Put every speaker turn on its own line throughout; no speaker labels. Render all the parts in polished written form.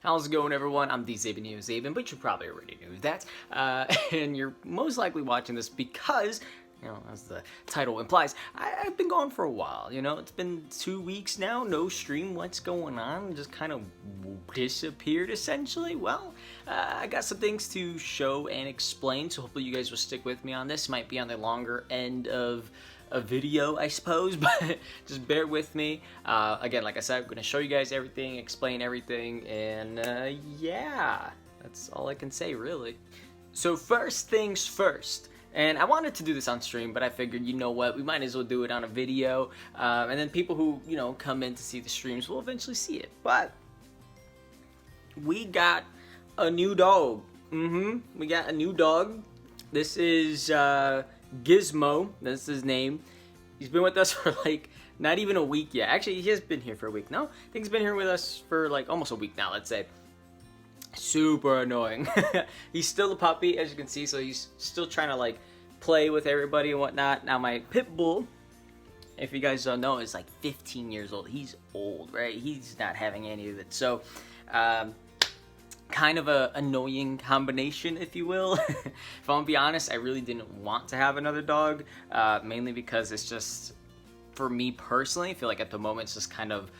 How's it going, everyone? I'm the Zaben, but you probably already knew that. And you're most likely watching this because, as the title implies, I've been gone for a while. It's been 2 weeks now, no stream. What's going on? Just kind of disappeared, essentially. Well, I got some things to show and explain, so hopefully you guys will stick with me on this. Might be on the longer end of a video, I suppose, but just bear with me. Again, like I said, I'm going to show you guys everything, explain everything, and yeah, that's all I can say, really. So first things first, and I wanted to do this on stream, but I figured, you know what, we might as well do it on a video, and then people who, come in to see the streams will eventually see it. But we got a new dog. We got a new dog. This is Gizmo, that's his name. He's been with us for like not even a week yet. Actually, he has been here for a week. No, I think he's been here with us for like almost a week now, let's say. Super annoying. He's still a puppy, as you can see, so he's still trying to like play with everybody and whatnot. Now my pit bull, if you guys don't know, is like 15 years old. He's old, right? He's not having any of it. So kind of a annoying combination, if you will. If I'm gonna be honest, I really didn't want to have another dog, mainly because it's just, for me personally, I feel like at the moment it's just kind of,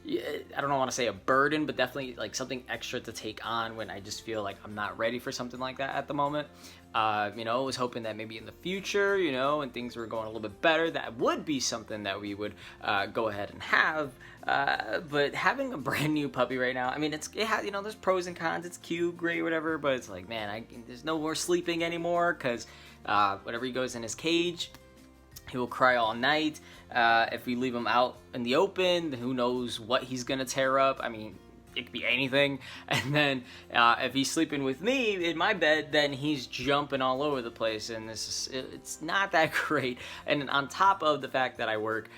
I don't want to say a burden, but definitely like something extra to take on when I just feel like I'm not ready for something like that at the moment. I was hoping that maybe in the future, and things were going a little bit better, that would be something that we would go ahead and have. But having a brand new puppy right now, I mean, it has, there's pros and cons. It's cute, great, whatever, but it's like, man, there's no more sleeping anymore, because whenever he goes in his cage, he will cry all night. If we leave him out in the open, who knows what he's gonna tear up. I mean, it could be anything. And then if he's sleeping with me in my bed, then he's jumping all over the place, and it's not that great. And on top of the fact that I work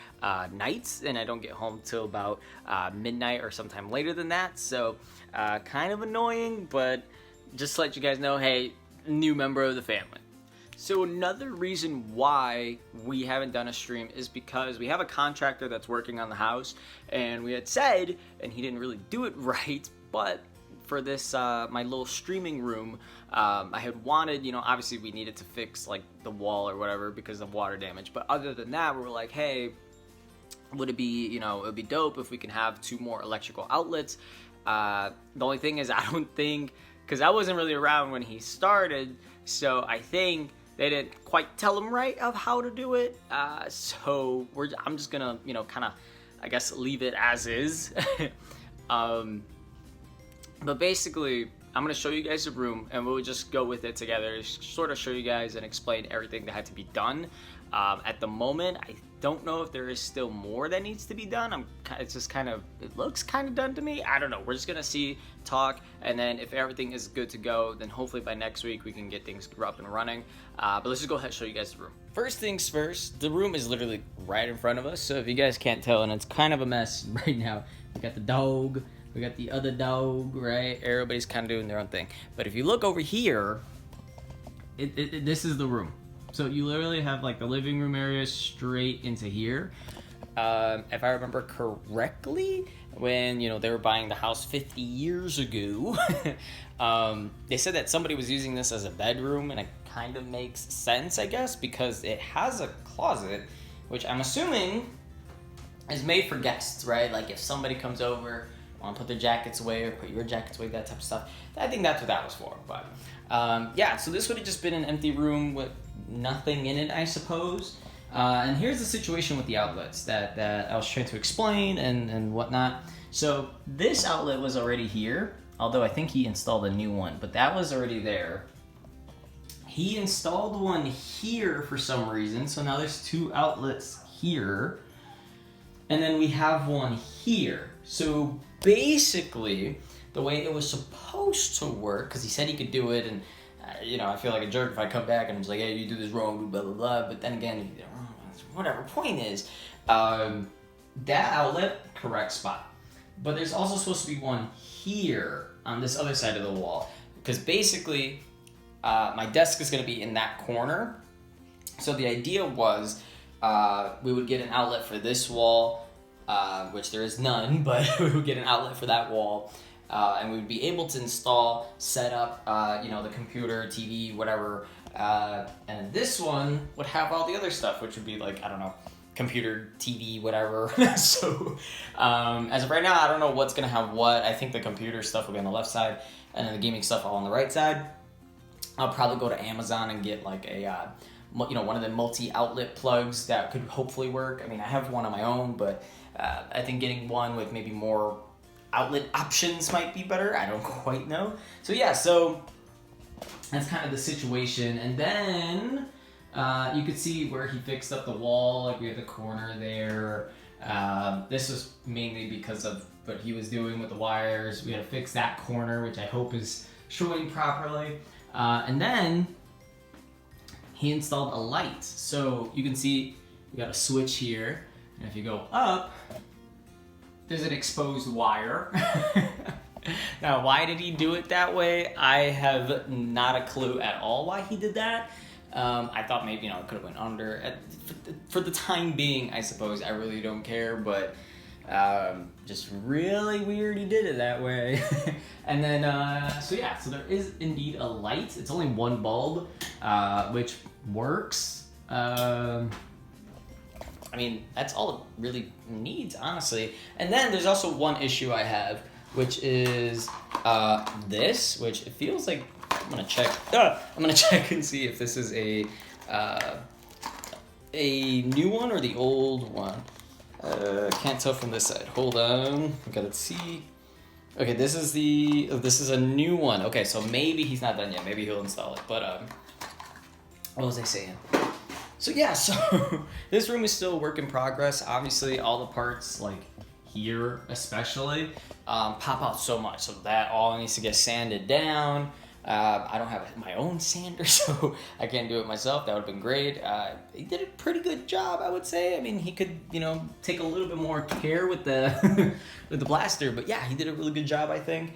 nights and I don't get home till about midnight or sometime later than that, so kind of annoying. But just to let you guys know, hey, new member of the family. So another reason why we haven't done a stream is because we have a contractor that's working on the house, and we had said, and he didn't really do it right, but for this, my little streaming room, I had wanted, obviously we needed to fix like the wall or whatever because of water damage, but other than that, we were like, hey, would it be, it would be dope if we can have 2 more electrical outlets. The only thing is, I don't think, because I wasn't really around when he started, so I think they didn't quite tell him right of how to do it, so I'm just gonna, kind of, I guess, leave it as is. But basically, I'm gonna show you guys the room, and we'll just go with it together, sort of show you guys and explain everything that had to be done. At the moment, I don't know if there is still more that needs to be done. It's just kind of, it looks kind of done to me. I don't know. We're just gonna see, talk, and then if everything is good to go, then hopefully by next week we can get things up and running. But let's just go ahead and show you guys the room. First things first, the room is literally right in front of us. So if you guys can't tell, and it's kind of a mess right now. We got the dog, we got the other dog, right? Everybody's kind of doing their own thing. But if you look over here, this is the room. So you literally have like the living room area straight into here. If I remember correctly, when they were buying the house 50 years ago, they said that somebody was using this as a bedroom, and it kind of makes sense, I guess, because it has a closet, which I'm assuming is made for guests, right? Like if somebody comes over, want to put their jackets away or put your jackets away, that type of stuff. I think that's what that was for. But yeah, so this would have just been an empty room with nothing in it, I suppose. And here's the situation with the outlets that I was trying to explain and whatnot. So this outlet was already here, although I think he installed a new one, but that was already there. He installed one here for some reason, so now there's 2 outlets here, and then we have one here. So basically, the way it was supposed to work, because he said he could do it, and I feel like a jerk if I come back and I'm just like, hey, you do this wrong, blah, blah, blah. But then again, whatever. Point is, that outlet, correct spot. But there's also supposed to be one here on this other side of the wall. Because basically, my desk is going to be in that corner. So the idea was we would get an outlet for this wall, which there is none, but we would get an outlet for that wall. and we would be able to install, set up, you know, the computer, TV, whatever. And this one would have all the other stuff, which would be like, I don't know, computer, TV, whatever. So as of right now, I don't know what's gonna have what. I think the computer stuff will be on the left side, and then the gaming stuff all on the right side. I'll probably go to Amazon and get like a, you know, one of the multi-outlet plugs that could hopefully work. I mean, I have one on my own, but I think getting one with maybe more outlet options might be better. I don't quite know. So yeah, so that's kind of the situation. And then you could see where he fixed up the wall, like we have the corner there. This was mainly because of what he was doing with the wires. We had to fix that corner, which I hope is showing properly. And then he installed a light. So you can see we got a switch here. And if you go up, there's an exposed wire. Now, why did he do it that way? I have not a clue at all why he did that. I thought maybe, you know, it could have went under. For the time being, I suppose, I really don't care, but just really weird he did it that way. And then, so yeah, so there is indeed a light. It's only one bulb, which works. I mean, that's all it really needs, honestly. And then there's also one issue I have, which is this, which it feels like, I'm gonna check and see if this is a new one or the old one. Can't tell from this side. Hold on, I gotta see. Okay, this is a new one. Okay, so maybe he's not done yet. Maybe he'll install it. But what was I saying? So yeah, so this room is still a work in progress. Obviously, all the parts, like here especially, pop out so much. So that all needs to get sanded down. I don't have my own sander, so I can't do it myself. That would have been great. He did a pretty good job, I would say. I mean, he could, you know, take a little bit more care with the with the blaster, but yeah, he did a really good job, I think.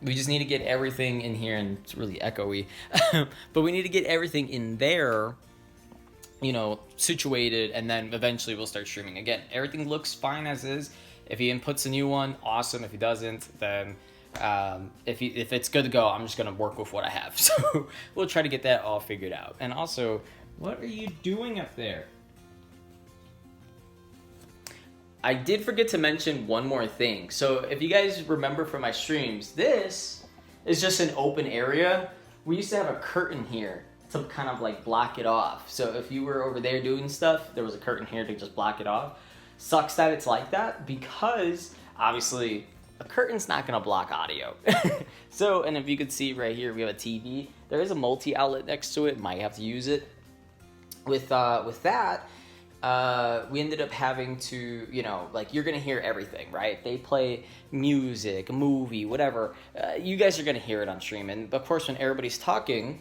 We just need to get everything in here, and it's really echoey, but we need to get everything in there, you know, situated, and then eventually we'll start streaming again. Everything looks fine as is. If he inputs a new one, awesome. If he doesn't, then if it's good to go, I'm just gonna work with what I have. So we'll try to get that all figured out. And also, what are you doing up there? I did forget to mention one more thing. So if you guys remember from my streams, this is just an open area. We used to have a curtain here to kind of like block it off. So if you were over there doing stuff, there was a curtain here to just block it off. Sucks that it's like that, because obviously a curtain's not gonna block audio. So, and if you could see right here, we have a TV. There is a multi-outlet next to it. Might have to use it. With that, we ended up having to, you know, like, you're gonna hear everything, right? They play music, a movie, whatever. You guys are gonna hear it on stream. And of course, when everybody's talking,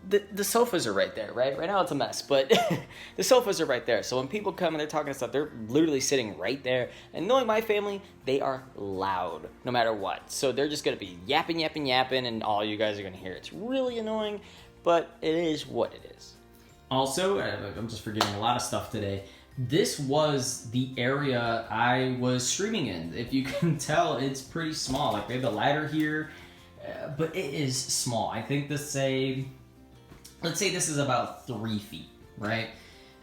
the sofas are right there, right? Right now it's a mess, but the sofas are right there. So when people come and they're talking stuff, they're literally sitting right there. And knowing my family, they are loud no matter what. So they're just gonna be yapping, and all you guys are gonna hear. It's really annoying, but it is what it is. Also, I'm just forgetting a lot of stuff today. This was the area I was streaming in. If you can tell, it's pretty small. Like, we have the ladder here, but it is small. I think let's say this is about 3 feet, right?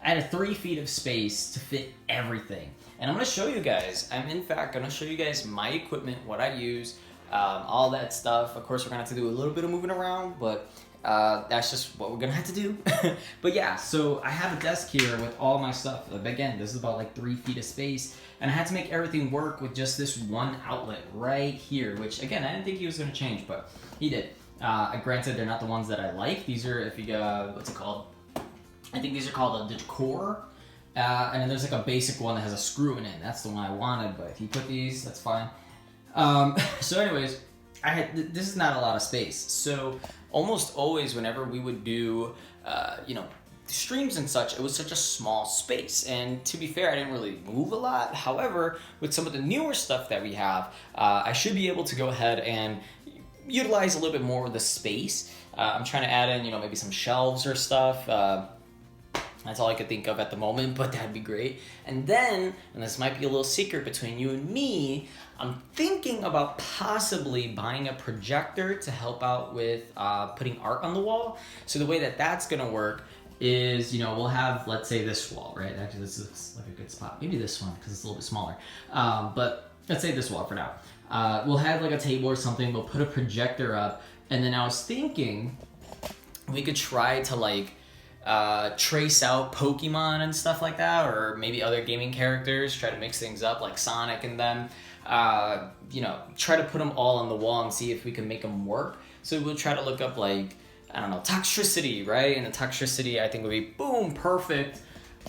I had 3 feet of space to fit everything. And I'm gonna show you guys, I'm in fact gonna show you guys my equipment, what I use, all that stuff. Of course, we're gonna have to do a little bit of moving around, but that's just what we're gonna have to do. But yeah, so I have a desk here with all my stuff. Again, this is about like 3 feet of space, and I had to make everything work with just this one outlet right here, which again, I didn't think he was gonna change, but he did. Granted, they're not the ones that I like. These are, if you go, what's it called? I think these are called the Decor. And then there's like a basic one that has a screw in it. That's the one I wanted, but if you put these, that's fine. So anyways, this is not a lot of space. So almost always whenever we would do, you know, streams and such, it was such a small space. And to be fair, I didn't really move a lot. However, with some of the newer stuff that we have, I should be able to go ahead and utilize a little bit more of the space. I'm trying to add in, you know, maybe some shelves or stuff. That's all I could think of at the moment, but that'd be great. And then, and this might be a little secret between you and me, I'm thinking about possibly buying a projector to help out with putting art on the wall. So the way that that's gonna work is, you know, we'll have, let's say this wall, right? Actually, this looks like a good spot. Maybe this one, because it's a little bit smaller. But let's say this wall for now. We'll have like a table or something, we'll put a projector up, and then I was thinking we could try to like trace out Pokemon and stuff like that, or maybe other gaming characters, try to mix things up like Sonic and them. You know, try to put them all on the wall and see if we can make them work. So we'll try to look up like, I don't know, Toxtricity, right? And the Toxtricity I think would be boom, perfect,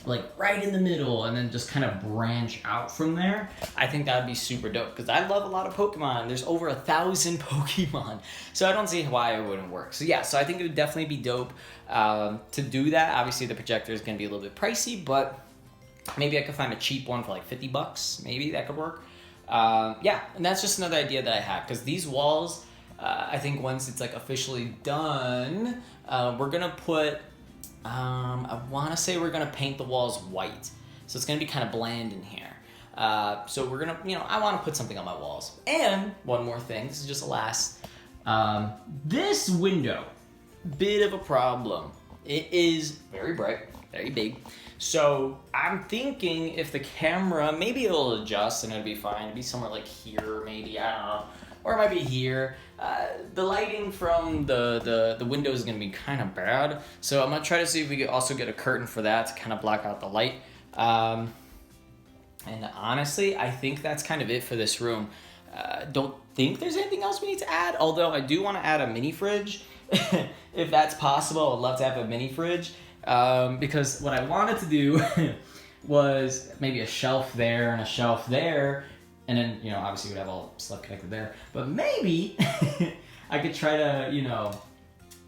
like right in the middle, and then just kind of branch out from there. I think that would be super dope because I love a lot of Pokemon. There's over 1,000 Pokemon, so I don't see why it wouldn't work. So yeah, so I think it would definitely be dope to do that. Obviously the projector is going to be a little bit pricey, but maybe I could find a cheap one for like $50. Maybe that could work. Yeah, and that's just another idea that I had, because these walls, I think once it's like officially done, we're gonna put, I want to say we're gonna paint the walls white, so it's gonna be kind of bland in here. So we're gonna, you know, I want to put something on my walls. And one more thing, this is just a last, this window, bit of a problem. It is very bright, very big. So I'm thinking if the camera, maybe it'll adjust and it'll be fine. It'll be somewhere like here, maybe, I don't know. Or it might be here. The lighting from the window is gonna be kind of bad. So I'm gonna try to see if we could also get a curtain for that to kind of block out the light. And honestly, I think that's kind of it for this room. Don't think there's anything else we need to add, although I do want to add a mini fridge. If that's possible, I'd love to have a mini fridge. Because what I wanted to do was maybe a shelf there and a shelf there, and then, you know, obviously we'd have all stuff connected there, but maybe I could try to, you know,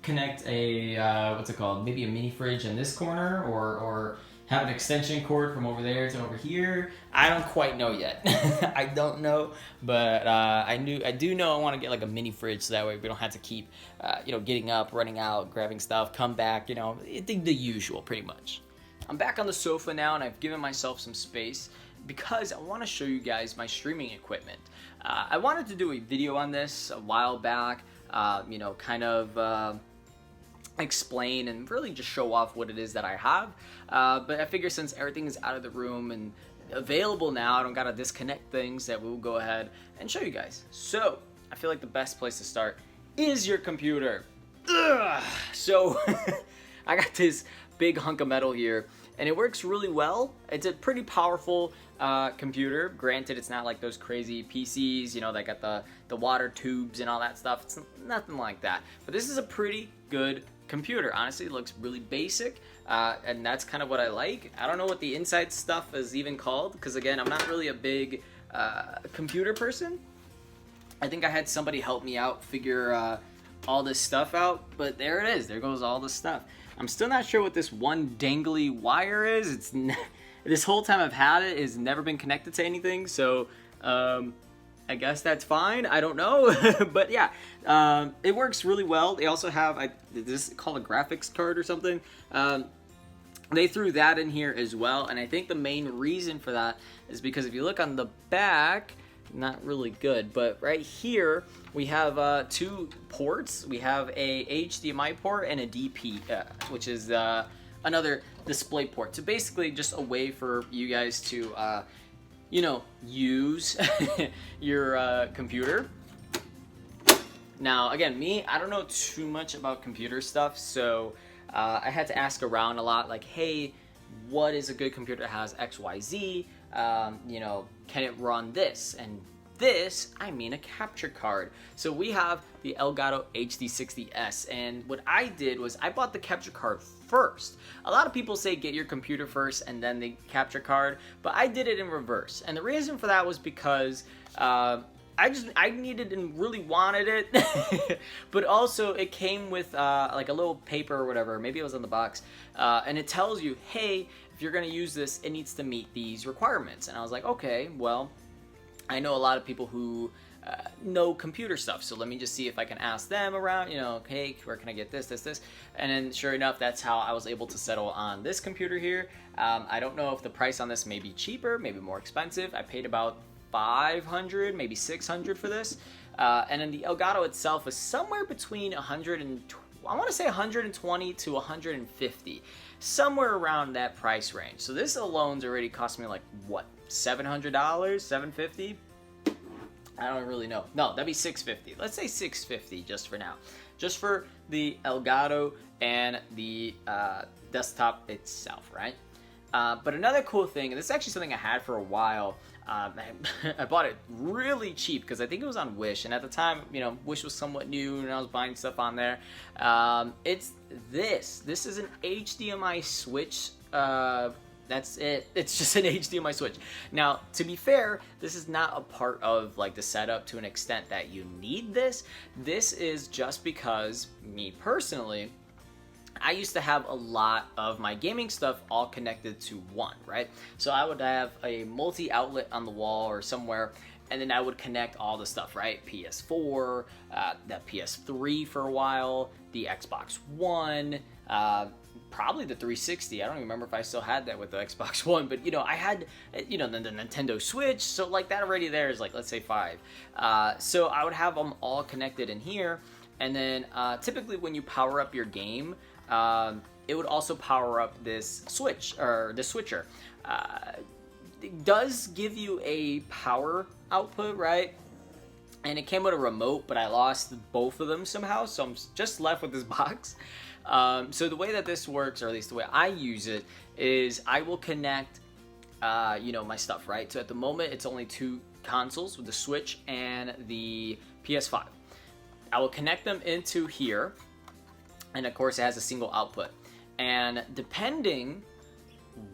connect a, what's it called, maybe a mini fridge in this corner, or have an extension cord from over there to over here. I don't quite know yet. I don't know, but I do know I want to get like a mini fridge, so that way we don't have to keep, you know, getting up, running out, grabbing stuff, come back, you know, the usual pretty much. I'm back on the sofa now, and I've given myself some space because I want to show you guys my streaming equipment. I wanted to do a video on this a while back, you know, kind of explain and really just show off what it is that I have, but I figure since everything is out of the room and available now, I don't gotta disconnect things, that we'll go ahead and show you guys. So I feel like the best place to start is your computer. Ugh. So I got this big hunk of metal here, and it works really well. It's a pretty powerful computer. Granted, it's not like those crazy PCs, you know, that got the water tubes and all that stuff. It's nothing like that. But this is a pretty good computer. Honestly, it looks really basic, and that's kind of what I like. I don't know what the inside stuff is even called, because again, I'm not really a big computer person. I think I had somebody help me out figure all this stuff out, but there it is. There goes all the stuff. I'm still not sure what this one dangly wire is. This whole time I've had it, it's never been connected to anything, so I guess that's fine. I don't know. But yeah, it works really well. They also have, this is called a graphics card or something. They threw that in here as well, and I think the main reason for that is because if you look on the back, not really good, but right here we have two ports. We have a HDMI port and a DP, which is another display port. So basically just a way for you guys to you know, use your computer. Now again, me, I don't know too much about computer stuff, so I had to ask around a lot, like, hey, what is a good computer that has XYZ? You know, can it run this? And this, I mean a capture card. So we have the Elgato HD60S, and what I did was I bought the capture card first. A lot of people say get your computer first and then the capture card, but I did it in reverse. And the reason for that was because I needed and really wanted it, but also it came with like a little paper or whatever, maybe it was on the box, and it tells you, hey, if you're gonna use this, it needs to meet these requirements. And I was like, okay, well, I know a lot of people who know computer stuff, so let me just see if I can ask them around, you know, hey, where can I get this? And then sure enough, that's how I was able to settle on this computer here. I don't know if the price on this may be cheaper, maybe more expensive. I paid about 500, maybe 600 for this. And then the Elgato itself is somewhere between 120 to 150, somewhere around that price range. So this alone's already cost me like what, $700, $750? I don't really know. No, that'd be $650. Let's say $650 just for now, just for the Elgato and the desktop itself, right? But another cool thing, and this is actually something I had for a while. I bought it really cheap because I think it was on Wish, and at the time, you know, Wish was somewhat new, and I was buying stuff on there. It's this. This is an HDMI switch. That's it. It's just an HDMI switch. Now, to be fair, this is not a part of like the setup to an extent that you need this. This is just because me personally, I used to have a lot of my gaming stuff all connected to one, right? So I would have a multi-outlet on the wall or somewhere, and then I would connect all the stuff, right? PS4, the PS3 for a while, the Xbox One, probably the 360. I don't even remember if I still had that with the Xbox One, but you know, I had, you know, the Nintendo Switch, so like that already there is like, let's say 5. So I would have them all connected in here, and then typically when you power up your game, it would also power up this switch, or the switcher. It does give you a power output, right? And it came with a remote, but I lost both of them somehow, so I'm just left with this box. So the way that this works, or at least the way I use it, is I will connect, you know, my stuff, right? So at the moment, it's only 2 consoles with the Switch and the PS5. I will connect them into here, and of course it has a single output. And depending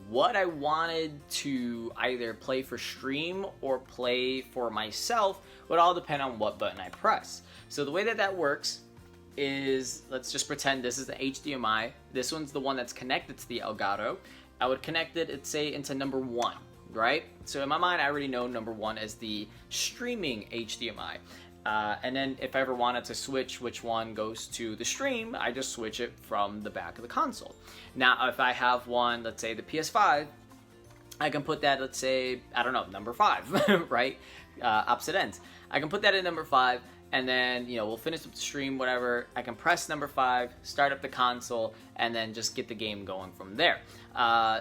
what I wanted to either play for stream or play for myself would all depend on what button I press. So the way that that works is, let's just pretend this is the HDMI. This one's the one that's connected to the Elgato. I would connect it, let's say, into number 1, right? So in my mind, I already know number 1 is the streaming HDMI. And then if I ever wanted to switch which one goes to the stream, I just switch it from the back of the console. Now, if I have one, let's say the PS5, I can put that, let's say, I don't know, number 5, right? Opposite ends. I can put that in number 5, and then, you know, we'll finish up the stream, whatever. I can press number 5, start up the console, and then just get the game going from there.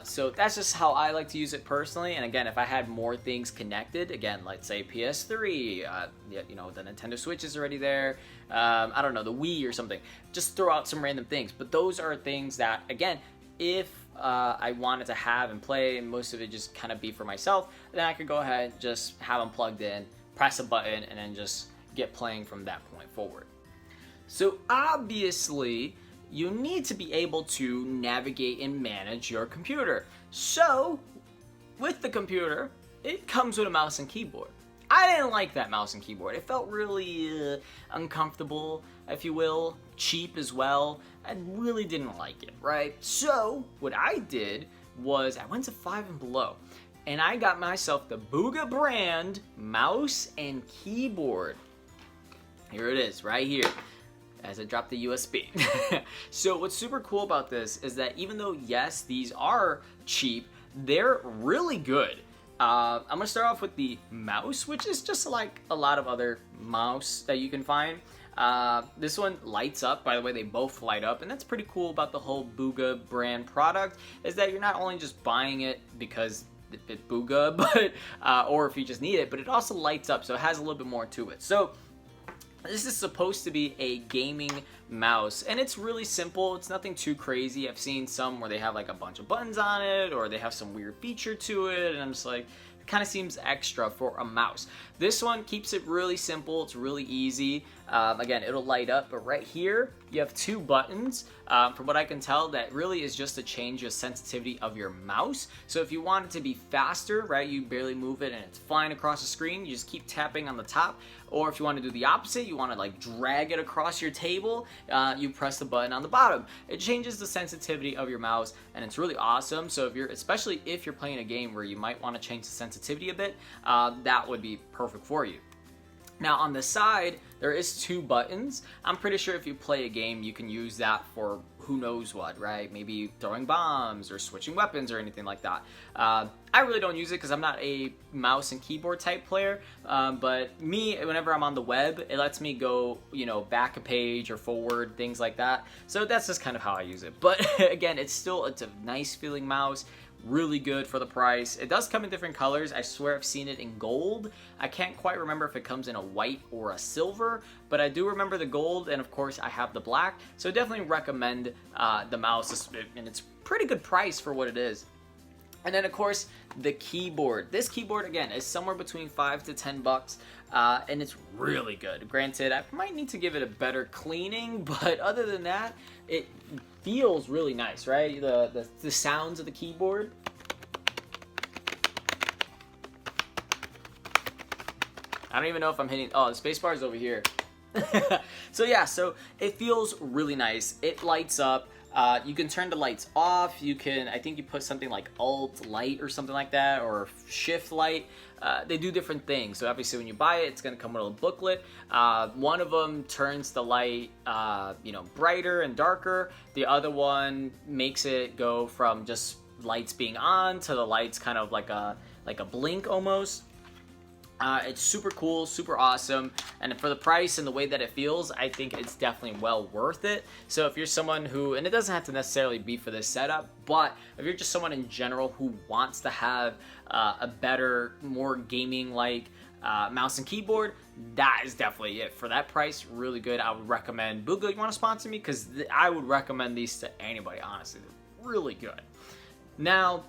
So that's just how I like to use it personally. And again, if I had more things connected, again, let's say PS3, you know, the Nintendo Switch is already there. I don't know, the Wii or something. Just throw out some random things. But those are things that, again, if I wanted to have and play, and most of it just kind of be for myself, then I could go ahead, just have them plugged in, press a button, and then just get playing from that point forward. So obviously, you need to be able to navigate and manage your computer. So with the computer, it comes with a mouse and keyboard. I didn't like that mouse and keyboard. It felt really uncomfortable, if you will, cheap as well. I really didn't like it, right? So what I did was I went to Five and Below, and I got myself the Booga brand mouse and keyboard. Here it is, right here, as I drop the USB. So what's super cool about this is that even though, yes, these are cheap, they're really good. I'm gonna start off with the mouse, which is just like a lot of other mouse that you can find. This one lights up. By the way, they both light up, and that's pretty cool about the whole Booga brand product, is that you're not only just buying it because it's Booga, but or if you just need it, but it also lights up, so it has a little bit more to it. So this is supposed to be a gaming mouse, and it's really simple. It's nothing too crazy. I've seen some where they have like a bunch of buttons on it, or they have some weird feature to it, and I'm just like, it kind of seems extra for a mouse. This one keeps it really simple. It's really easy. Again, it'll light up, but right here, you have 2 buttons. From what I can tell, that really is just to change the sensitivity of your mouse. So if you want it to be faster, right, you barely move it and it's flying across the screen, you just keep tapping on the top. Or if you want to do the opposite, you want to like drag it across your table, you press the button on the bottom. It changes the sensitivity of your mouse, and it's really awesome. So if you're, especially if you're playing a game where you might want to change the sensitivity a bit, that would be perfect for you. Now on the side, there is 2 buttons. I'm pretty sure if you play a game, you can use that for who knows what, right? Maybe throwing bombs or switching weapons or anything like that. I really don't use it because I'm not a mouse and keyboard type player, but me, whenever I'm on the web, it lets me go, you know, back a page or forward, things like that. So that's just kind of how I use it. But again, it's a nice feeling mouse. Really good for the price. It does come in different colors. I swear I've seen it in gold. I can't quite remember if it comes in a white or a silver, but I do remember the gold, and of course I have the black. So definitely recommend the mouse, and it's pretty good price for what it is. And then of course the keyboard. This keyboard again is somewhere between $5 to $10, and it's really good. Granted, I might need to give it a better cleaning, but other than that, it feels really nice, right? The sounds of the keyboard. I don't even know if I'm hitting. Oh, the space bar is over here. So yeah, so it feels really nice. It lights up. You can turn the lights off. You can, I think you put something like Alt Light or something like that, or Shift Light. They do different things. So obviously when you buy it, it's going to come with a booklet. One of them turns the light, brighter and darker. The other one makes it go from just lights being on to the lights kind of like a blink almost. It's super cool, super awesome, and for the price and the way that it feels, I think it's definitely well worth it. So if you're someone who, and it doesn't have to necessarily be for this setup, but if you're just someone in general who wants to have a better, more gaming-like mouse and keyboard, that is definitely it. For that price, really good. I would recommend Booga. You want to sponsor me? Because I would recommend these to anybody, honestly. They're really good. Now,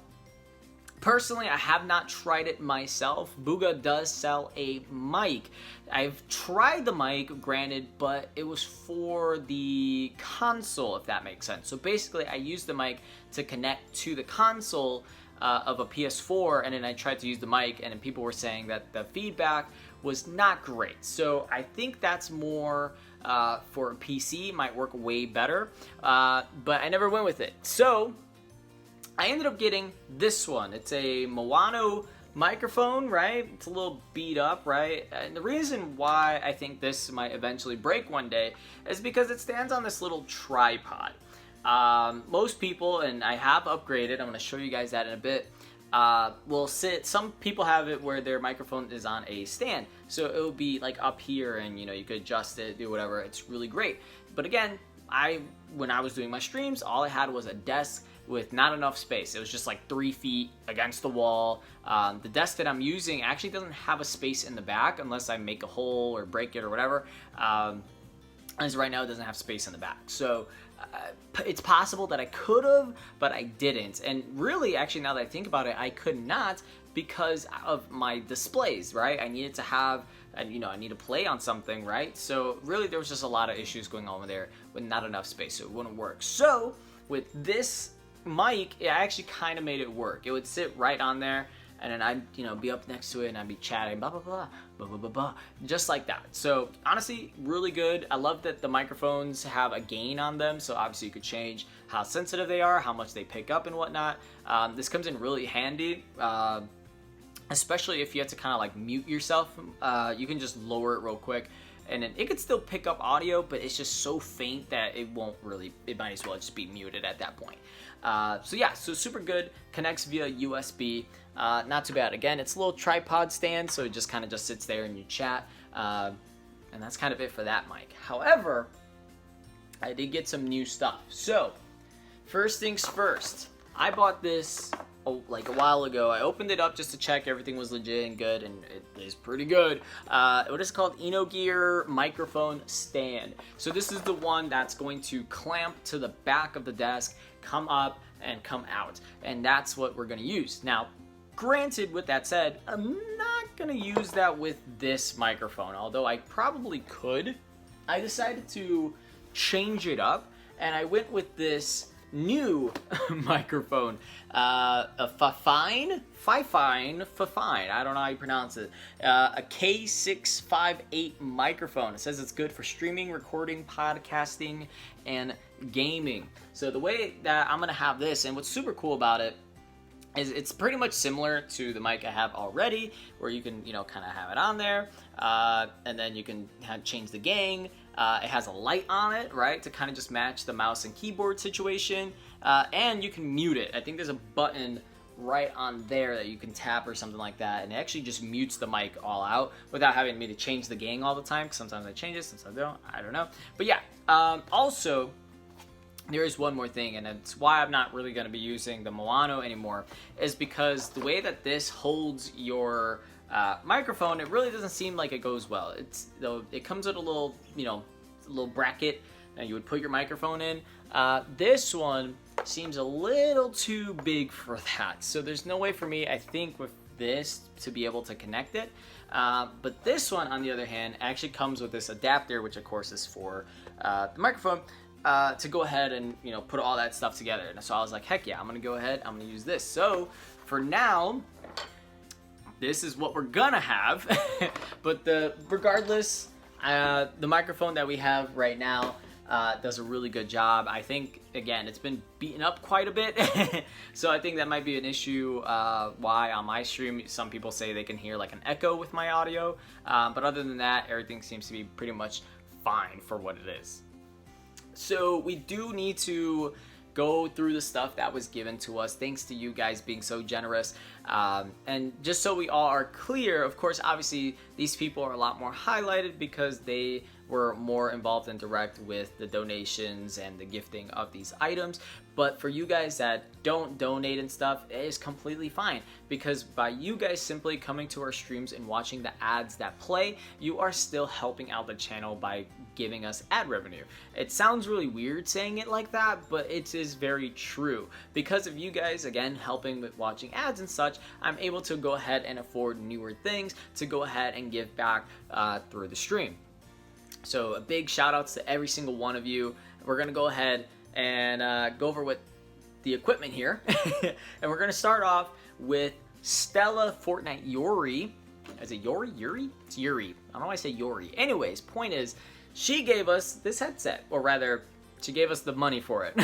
personally, I have not tried it myself. Booga does sell a mic. I've tried the mic, granted, but it was for the console, if that makes sense. So basically, I used the mic to connect to the console of a PS4, and then I tried to use the mic, and then people were saying that the feedback was not great. So I think that's more for a PC, might work way better, but I never went with it. So I ended up getting this one. It's a Mawano microphone, right? It's a little beat up, right? And the reason why I think this might eventually break one day is because it stands on this little tripod. Most people, and I have upgraded, I'm going to show you guys that in a bit, will sit, some people have it where their microphone is on a stand. So it will be like up here and, you know, you could adjust it, do whatever. It's really great. But again, when I was doing my streams, all I had was a desk with not enough space. It was just like 3 feet against the wall. The desk that I'm using actually doesn't have a space in the back unless I make a hole or break it or whatever. As right now, it doesn't have space in the back. So it's possible that I could have, but I didn't. And really, actually, now that I think about it, I could not because of my displays, right? I needed to have, and I need to play on something, right? So really, there was just a lot of issues going on there with not enough space, so it wouldn't work. So with this mic, I actually kind of made it work. It would sit right on there, and then I'd be up next to it, and I'd be chatting, blah blah blah, blah blah blah blah, just like that. So honestly, really good. I love that the microphones have a gain on them, so obviously you could change how sensitive they are, how much they pick up, and whatnot. This comes in really handy. Especially if you have to kind of like mute yourself, you can just lower it real quick, and then it could still pick up audio, but it's just so faint that it might as well just be muted at that point. So yeah, so super good, connects via USB, not too bad. Again, it's a little tripod stand, so it just kind of just sits there and you chat, and that's kind of it for that mic. However, I did get some new stuff. So, first things first, I bought this like a while ago. I opened it up just to check everything was legit and good, and it is pretty good. What is it called? InnoGear microphone stand. So this is the one that's going to clamp to the back of the desk, come up and come out, and that's what we're going to use. Now, granted, with that said, I'm not going to use that with this microphone, although I probably could. I decided to change it up, and I went with this new microphone, a Fifine, I don't know how you pronounce it, a K658 microphone. It says it's good for streaming, recording, podcasting, and gaming. So the way that I'm gonna have this, and what's super cool about it, is it's pretty much similar to the mic I have already, where you can, kind of have it on there. and then you can change the gang. It has a light on it, right, to kind of just match the mouse and keyboard situation, and you can mute it. I think there's a button right on there that you can tap or something like that, and it actually just mutes the mic all out without having me to change the gang all the time, because sometimes I change it, sometimes I don't know. But yeah, also, there is one more thing, and it's why I'm not really going to be using the Milano anymore, is because the way that this holds your microphone, it really doesn't seem like it goes well. It comes with a little, little bracket that you would put your microphone in. This one seems a little too big for that, so there's no way for me, I think, with this to be able to connect it. But this one, on the other hand, actually comes with this adapter, which of course is for the microphone, to go ahead and put all that stuff together. And so I was like, heck yeah, I'm gonna go ahead, I'm gonna use this. So for now, this is what we're gonna have. But regardless, the microphone that we have right now does a really good job. I think, again, it's been beaten up quite a bit. So I think that might be an issue why on my stream some people say they can hear like an echo with my audio. But other than that, everything seems to be pretty much fine for what it is. So we do need to go through the stuff that was given to us, thanks to you guys being so generous. And just so we all are clear, of course, obviously these people are a lot more highlighted because they were more involved and direct with the donations and the gifting of these items. But for you guys that don't donate and stuff, it is completely fine, because by you guys simply coming to our streams and watching the ads that play, you are still helping out the channel by giving us ad revenue. It sounds really weird saying it like that, but it is very true. Because of you guys, again, helping with watching ads and such, I'm able to go ahead and afford newer things to go ahead and give back through the stream. So a big shout outs to every single one of you. We're gonna go ahead and go over with the equipment here. And we're gonna start off with Stella Fortnite Yuri. Is it Yuri? Yuri? It's Yuri. I don't know why I say Yuri. Anyways, point is, she gave us this headset, or rather, she gave us the money for it.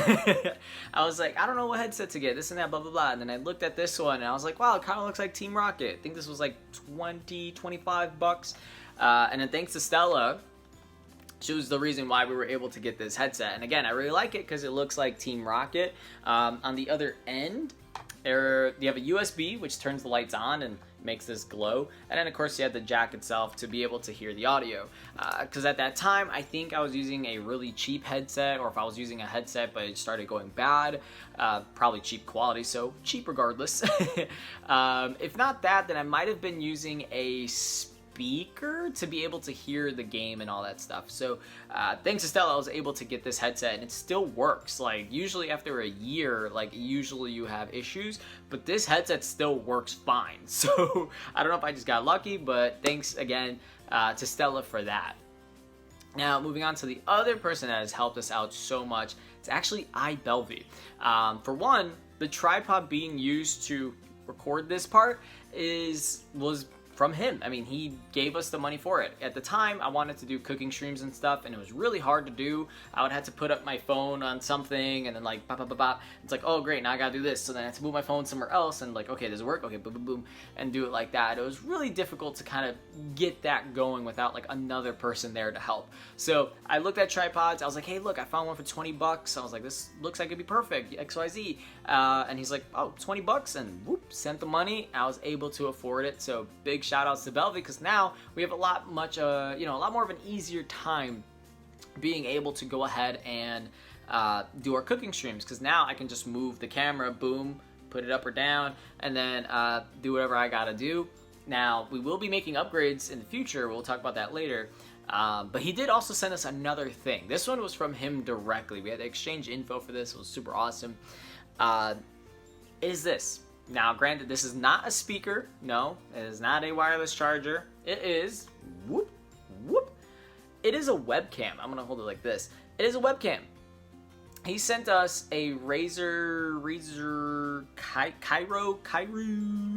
I was like, I don't know what headset to get, this and that, blah, blah, blah. And then I looked at this one and I was like, wow, it kind of looks like Team Rocket. I think this was like 20, 25 bucks. And then thanks to Stella, she was the reason why we were able to get this headset. And again, I really like it because it looks like Team Rocket. On the other end, you have a USB, which turns the lights on and makes this glow. And then of course you have the jack itself to be able to hear the audio. Because at that time, I think I was using a really cheap headset, or if I was using a headset but it started going bad, probably cheap quality, so cheap regardless. If not that, then I might have been using a speaker to be able to hear the game and all that stuff. So thanks to Stella, I was able to get this headset, and it still works. Like, usually after a year, like, usually you have issues, but this headset still works fine. So I don't know if I just got lucky, but thanks again to Stella for that. Now, moving on to the other person that has helped us out so much, it's actually iBelvy. For one, the tripod being used to record this part was from him. I mean, he gave us the money for it. At the time, I wanted to do cooking streams and stuff, and it was really hard to do. I would have to put up my phone on something, and then like, bop, bop, bop, bop. It's like, oh great, now I gotta do this. So then I had to move my phone somewhere else, and like, okay, does it work? Okay, boom, boom, boom, and do it like that. It was really difficult to kind of get that going without like another person there to help. So I looked at tripods. I was like, hey, look, I found one for 20 bucks. I was like, this looks like it'd be perfect, XYZ. And he's like, oh, 20 bucks, and whoop, sent the money. I was able to afford it. So big shout outs to Belvy, because now we have a lot more of an easier time being able to go ahead and do our cooking streams, because now I can just move the camera, boom, put it up or down, and then do whatever I gotta do. Now, we will be making upgrades in the future. We'll talk about that later. But he did also send us another thing. This one was from him directly. We had to exchange info for this. It was super awesome. Is this. Now, granted, this is not a speaker. No, it is not a wireless charger. It is, whoop, whoop. It is a webcam. I'm going to hold it like this. It is a webcam. He sent us a Razer Kairo,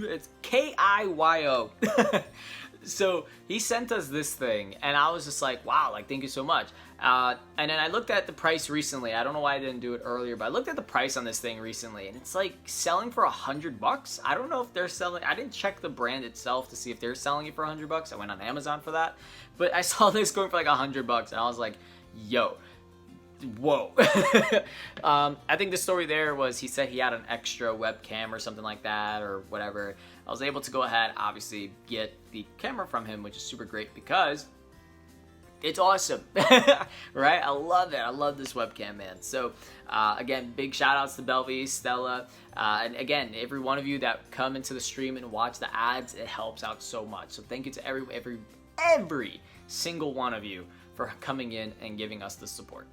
it's Kiyo. So he sent us this thing, and I was just like, wow, like, thank you so much. And then I looked at the price recently. I don't know why I didn't do it earlier, but I looked at the price on this thing recently, and it's like selling for $100. I don't know if they're selling. I didn't check the brand itself to see if they're selling it for $100. I went on Amazon for that, but I saw this going for like $100, and I was like, yo. Whoa. I think the story there was he said he had an extra webcam or something like that or whatever. I was able to go ahead, obviously, get the camera from him, which is super great because it's awesome. Right? I love it. I love this webcam, man. So again, big shout outs to Belvy, Stella, and again, every one of you that come into the stream and watch the ads. It helps out so much. So thank you to every single one of you for coming in and giving us the support.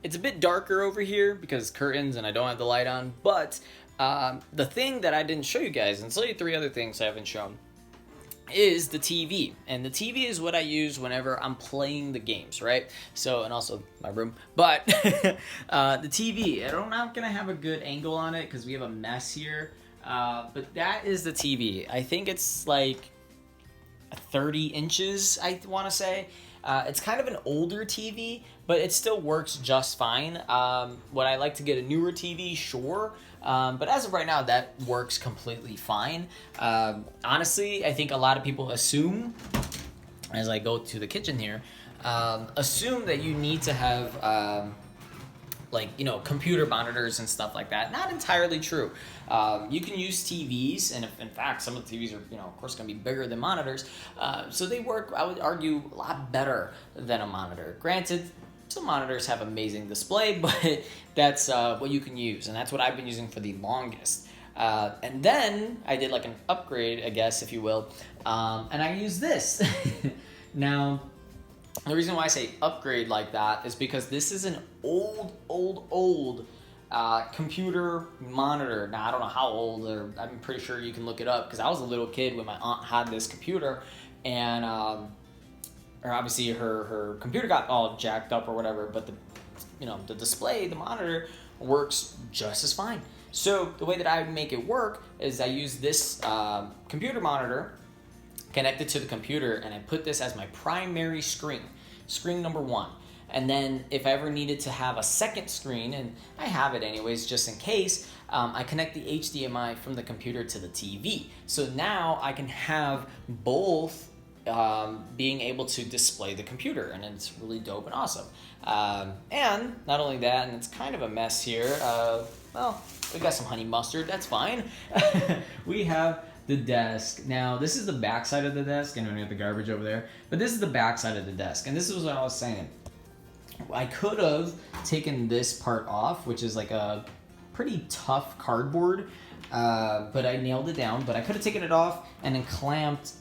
It's a bit darker over here because curtains and I don't have the light on, but the thing that I didn't show you guys, and I'll tell you 3 other things I haven't shown, is the TV. And the TV is what I use whenever I'm playing the games, right? So, and also my room. But the TV, I'm not going to have a good angle on it because we have a mess here. But that is the TV. I think it's like 30 inches, I want to say. It's kind of an older TV, but it still works just fine. Would I like to get a newer TV? Sure. But as of right now, that works completely fine. Honestly, I think a lot of people assume, as I go to the kitchen here, assume that you need to have like, you know, computer monitors and stuff like that. Not entirely true. You can use TVs, and if, in fact, some of the TVs are, you know, of course, going to be bigger than monitors. So they work, I would argue, a lot better than a monitor. Granted, some monitors have amazing display, but that's what you can use, and that's what I've been using for the longest. And then I did like an upgrade, I guess, if you will, and I use this. Now, the reason why I say upgrade like that is because this is an old computer monitor. Now, I don't know how old, or I'm pretty sure you can look it up because I was a little kid when my aunt had this computer, and or obviously her computer got all jacked up or whatever, but the display, the monitor works just as fine. So the way that I make it work is I use this computer monitor connected to the computer, and I put this as my primary screen number 1. And then if I ever needed to have a second screen, and I have it anyways just in case, I connect the HDMI from the computer to the TV. So now I can have both being able to display the computer, and it's really dope and awesome. And not only that, and it's kind of a mess here, well, we got some honey mustard, that's fine. We have the desk. Now, this is the back side of the desk, and we have the garbage over there, but this is the back side of the desk, and this is what I was saying. I could have taken this part off, which is like a pretty tough cardboard, but I nailed it down. But I could have taken it off and then clamped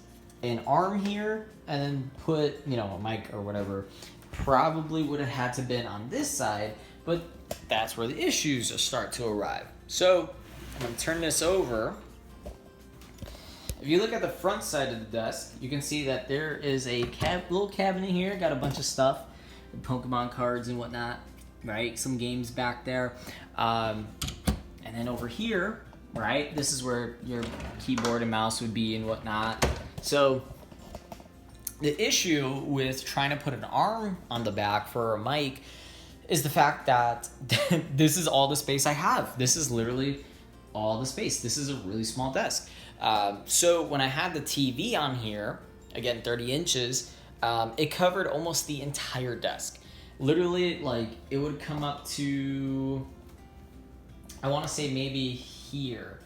an arm here and then put, you know, a mic or whatever. Probably would have had to been on this side, but that's where the issues start to arrive. So I'm going to turn this over. If you look at the front side of the desk, you can see that there is a little cabinet here. Got a bunch of stuff, Pokemon cards and whatnot, right? Some games back there. And then over here, right, this is where your keyboard and mouse would be and whatnot. So the issue with trying to put an arm on the back for a mic is the fact that this is all the space I have. This is literally all the space. This is a really small desk. So when I had the TV on here, again, 30 inches, it covered almost the entire desk. Literally, like, it would come up to, I want to say maybe here,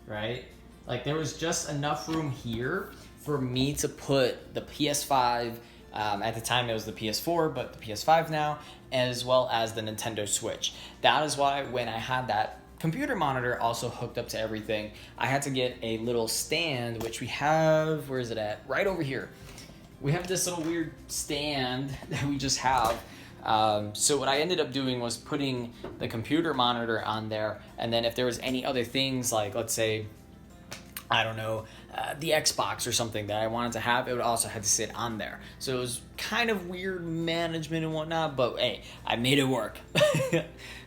right? Like, there was just enough room here for me to put the PS5, at the time it was the PS4, but the PS5 now, as well as the Nintendo Switch. That is why when I had that computer monitor also hooked up to everything, I had to get a little stand, which we have, where is it at? Right over here. We have this little weird stand that we just have. So what I ended up doing was putting the computer monitor on there, and then if there was any other things, like, let's say, I don't know, the Xbox or something that I wanted to have, it would also have to sit on there. So it was kind of weird management and whatnot, but hey, I made it work.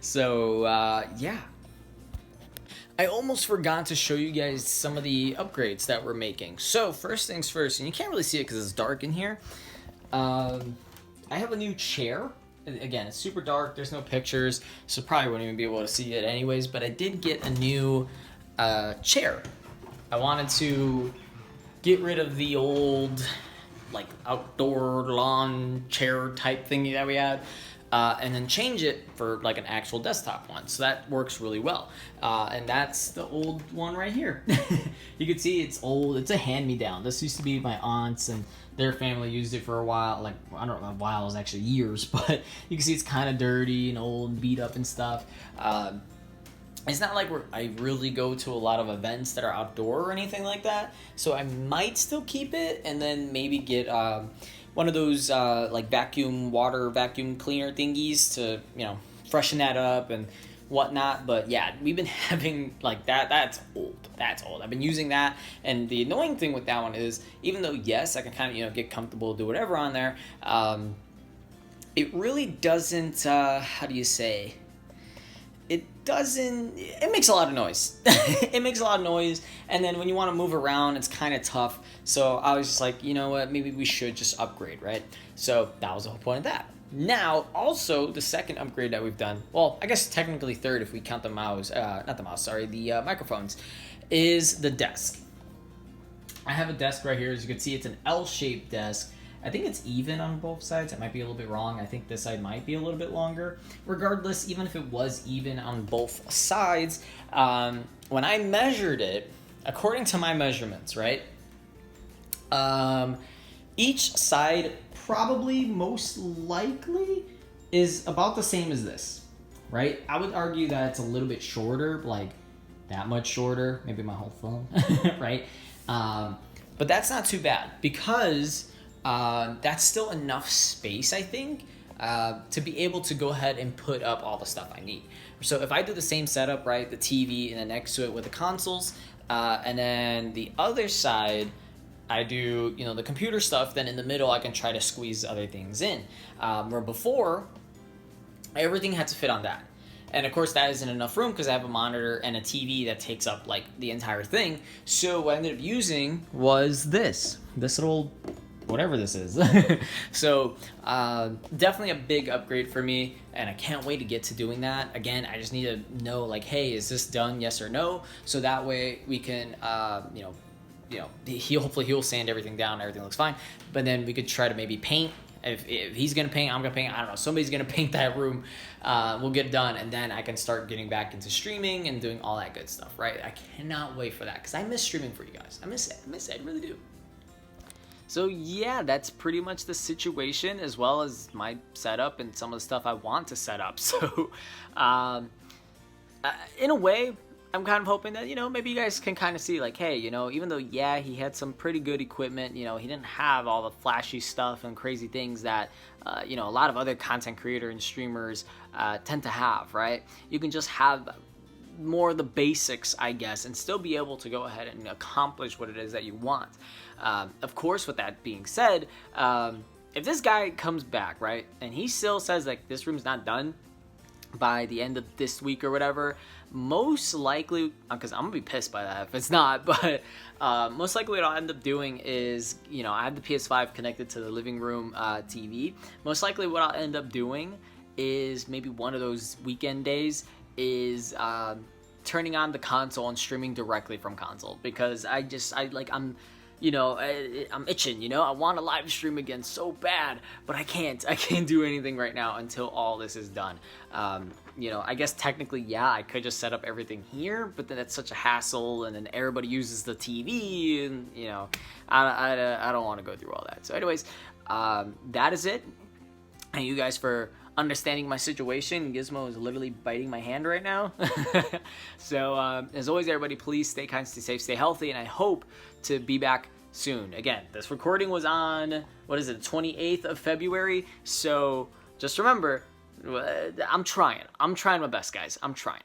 So, yeah. I almost forgot to show you guys some of the upgrades that we're making. So first things first, and you can't really see it because it's dark in here. I have a new chair. Again, it's super dark. There's no pictures, so probably wouldn't even be able to see it anyways. But I did get a new chair. I wanted to get rid of the old, like, outdoor lawn chair type thingy that we had. And then change it for like an actual desktop one. So that works really well. And that's the old one right here. You can see it's old. It's a hand-me-down. This used to be my aunt's, and their family used it for a while. Like, I don't know, a while, it was actually years, but you can see it's kind of dirty and old and beat up and stuff. It's not like I really go to a lot of events that are outdoor or anything like that. So I might still keep it and then maybe get one of those like water vacuum cleaner thingies to, you know, freshen that up and whatnot. But yeah, we've been having like that's old. I've been using that, and the annoying thing with that one is, even though yes, I can kind of, you know, get comfortable, do whatever on there, it really doesn't, how do you say, it makes a lot of noise. It makes a lot of noise, and then when you want to move around, it's kind of tough. So I was just like, you know what, maybe we should just upgrade, right? So that was the whole point of that. Now, also, the second upgrade that we've done, well, I guess technically third if we count the the microphones, is the desk. I have a desk right here. As you can see, it's an L-shaped desk. I think it's even on both sides. It might be a little bit wrong. I think this side might be a little bit longer. Regardless, even if it was even on both sides, when I measured it, according to my measurements, right, each side probably most likely is about the same as this, right? I would argue that it's a little bit shorter, like that much shorter, maybe my whole phone, right? But that's not too bad, because that's still enough space, I think, to be able to go ahead and put up all the stuff I need. So if I do the same setup, right, the TV and then next to it with the consoles, and then the other side, I do, you know, the computer stuff, then in the middle I can try to squeeze other things in. Where before, everything had to fit on that. And of course that isn't enough room because I have a monitor and a TV that takes up like the entire thing. So what I ended up using was this little, whatever this is. So definitely a big upgrade for me, and I can't wait to get to doing that. Again, I just need to know, like, hey, is this done, yes or no? So that way we can, hopefully he'll sand everything down, everything looks fine. But then we could try to maybe paint. If he's gonna paint, I'm gonna paint. I don't know. Somebody's gonna paint that room. We'll get it done, and then I can start getting back into streaming and doing all that good stuff. Right? I cannot wait for that because I miss streaming for you guys. I miss it. I really do. So yeah, that's pretty much the situation, as well as my setup and some of the stuff I want to set up. So, in a way, I'm kind of hoping that, you know, maybe you guys can kind of see, like, hey, you know, even though, yeah, he had some pretty good equipment, you know, he didn't have all the flashy stuff and crazy things that, you know, a lot of other content creators and streamers tend to have, right? You can just have more of the basics, I guess, and still be able to go ahead and accomplish what it is that you want. Of course, with that being said, if this guy comes back, right, and he still says, like, this room's not done by the end of this week or whatever, most likely, because I'm gonna be pissed by that if it's not, but most likely what I'll end up doing is, you know, I have the PS5 connected to the living room TV. Most likely what I'll end up doing is maybe one of those weekend days is turning on the console and streaming directly from console, because I'm itching, you know, I want to live stream again so bad, but I can't do anything right now until all this is done. You know, I guess technically, yeah, I could just set up everything here, but then it's such a hassle, and then everybody uses the TV, and, you know, I don't want to go through all that. So anyways, that is it. Thank you guys for understanding my situation. Gizmo is literally biting my hand right now. So as always, everybody, please stay kind, stay safe, stay healthy, and I hope to be back soon. Again, this recording was on, what is it, 28th of February, so just remember, I'm trying my best, guys. I'm trying.